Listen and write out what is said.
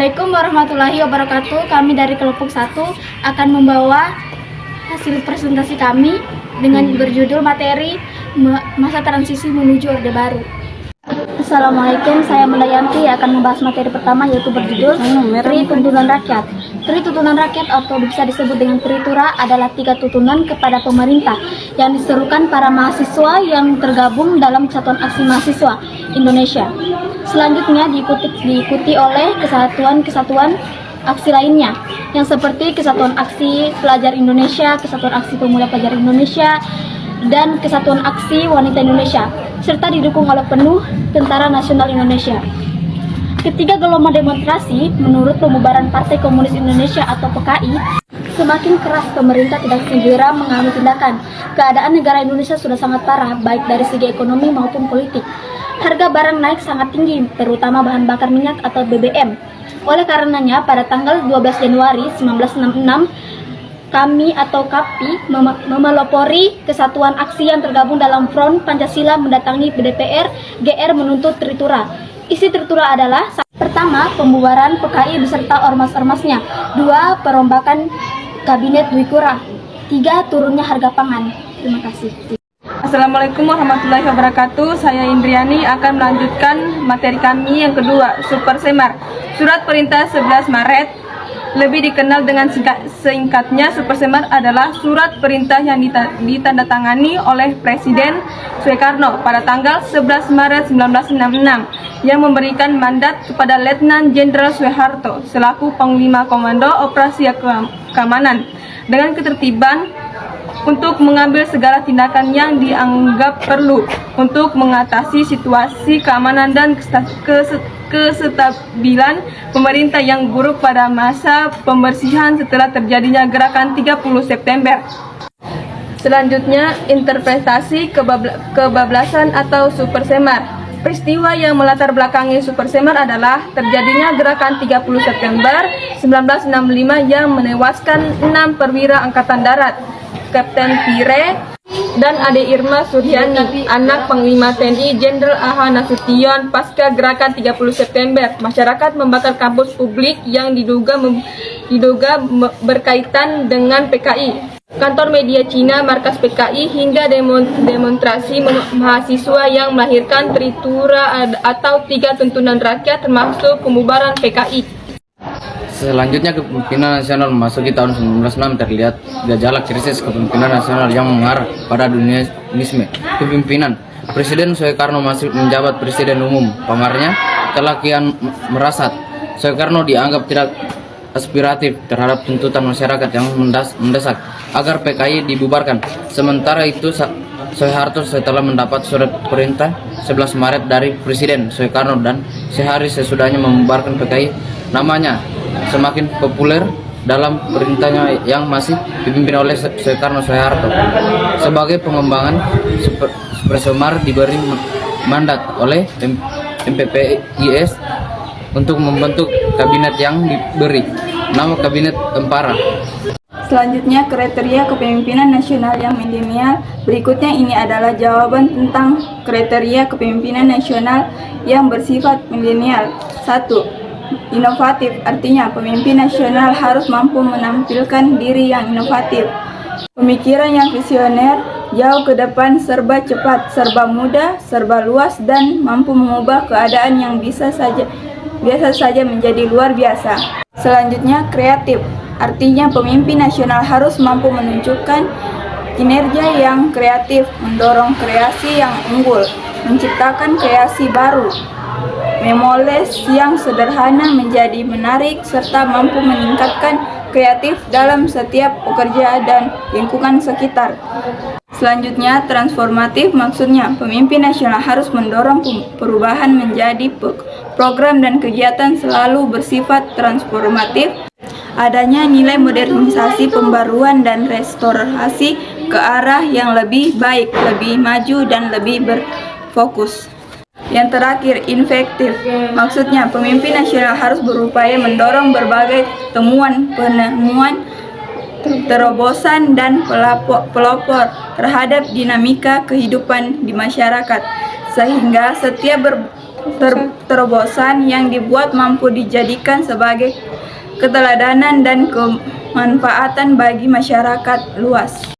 Assalamualaikum warahmatullahi wabarakatuh. Kami dari kelompok 1 akan membawa hasil presentasi kami dengan berjudul materi masa transisi menuju Orde Baru. Assalamualaikum, saya Mendayanti akan membahas materi pertama yaitu berjudul Tri Tuntunan Rakyat. Tri Tuntunan Rakyat atau bisa disebut dengan Tritura adalah 3 tuntunan kepada pemerintah yang diserukan para mahasiswa yang tergabung dalam Kesatuan Aksi Mahasiswa Indonesia. Selanjutnya diikuti oleh kesatuan-kesatuan aksi lainnya yang seperti Kesatuan Aksi Pelajar Indonesia, Kesatuan Aksi Pemuda Pelajar Indonesia, dan Kesatuan Aksi Wanita Indonesia, serta didukung oleh penuh Tentara Nasional Indonesia. Ketiga gelombang demonstrasi menurut pembubaran Partai Komunis Indonesia atau PKI, semakin keras pemerintah tidak segera mengambil tindakan. Keadaan negara Indonesia sudah sangat parah, baik dari segi ekonomi maupun politik. Harga barang naik sangat tinggi, terutama bahan bakar minyak atau BBM. Oleh karenanya, pada tanggal 12 Januari 1966, kami atau KAPI memelopori kesatuan aksi yang tergabung dalam Front Pancasila mendatangi DPR GR menuntut Tritura. Isi Tritura adalah: pertama, pembubaran PKI beserta ormas-ormasnya; 2, perombakan Kabinet Dwi Kura; 3, turunnya harga pangan. Terima kasih. Assalamualaikum warahmatullahi wabarakatuh. Saya Indriani akan melanjutkan materi kami yang kedua, Super Semar. Surat Perintah 11 Maret, lebih dikenal dengan singkatnya Super Semar, adalah surat perintah yang ditandatangani oleh Presiden Soekarno pada tanggal 11 Maret 1966 yang memberikan mandat kepada Letnan Jenderal Soeharto selaku Panglima Komando Operasi Keamanan dengan ketertiban untuk mengambil segala tindakan yang dianggap perlu untuk mengatasi situasi keamanan dan kesestabilan pemerintah yang buruk pada masa pembersihan setelah terjadinya gerakan 30 September. Selanjutnya, interpretasi kebablasan atau Super Semar. Peristiwa yang melatar belakangi Super Semar adalah terjadinya gerakan 30 September 1965 yang menewaskan 6 perwira Angkatan Darat, Kapten Pire dan Ade Irma Suryani, anak Panglima TNI Jenderal A.H. Nasution. Pasca gerakan 30 September, masyarakat membakar kampus publik yang diduga berkaitan dengan PKI, kantor media Cina, markas PKI, hingga demonstrasi mahasiswa yang melahirkan Tritura atau 3 tuntunan rakyat termasuk pembubaran PKI. Selanjutnya, kepemimpinan nasional memasuki tahun 1996 terlihat gejala krisis kepemimpinan nasional yang mengarah pada Dunianisme kepemimpinan. Presiden Soekarno masih menjabat Presiden Umum. Pamarnya telah kian merasat. Soekarno dianggap tidak aspiratif terhadap tuntutan masyarakat yang mendesak agar PKI dibubarkan. Sementara itu, Soeharto setelah mendapat surat perintah 11 Maret dari Presiden Soekarno dan sehari sesudahnya membubarkan PKI, namanya semakin populer dalam perintahnya yang masih dipimpin oleh Soekarno-Soeharto. Sebagai pengembangan, Super Semar diberi mandat oleh MPPIS untuk membentuk kabinet yang diberi nama Kabinet Empara. Selanjutnya, kriteria kepemimpinan nasional yang milenial. Berikutnya ini adalah jawaban tentang kriteria kepemimpinan nasional yang bersifat milenial. 1. Inovatif, artinya pemimpin nasional harus mampu menampilkan diri yang inovatif, pemikiran yang visioner, jauh ke depan, serba cepat, serba mudah, serba luas, dan mampu mengubah keadaan yang biasa saja menjadi luar biasa. Selanjutnya, kreatif, artinya pemimpin nasional harus mampu menunjukkan kinerja yang kreatif, mendorong kreasi yang unggul, menciptakan kreasi baru, memoles yang sederhana menjadi menarik, serta mampu meningkatkan kreatif dalam setiap pekerja dan lingkungan sekitar. Selanjutnya, transformatif, maksudnya pemimpin nasional harus mendorong perubahan menjadi program dan kegiatan selalu bersifat transformatif. Adanya nilai modernisasi, pembaruan, dan restorasi ke arah yang lebih baik, lebih maju, dan lebih berfokus. Yang terakhir, infektif, maksudnya pemimpin nasional harus berupaya mendorong berbagai penemuan, terobosan, dan pelopor terhadap dinamika kehidupan di masyarakat, sehingga setiap terobosan yang dibuat mampu dijadikan sebagai keteladanan dan kemanfaatan bagi masyarakat luas.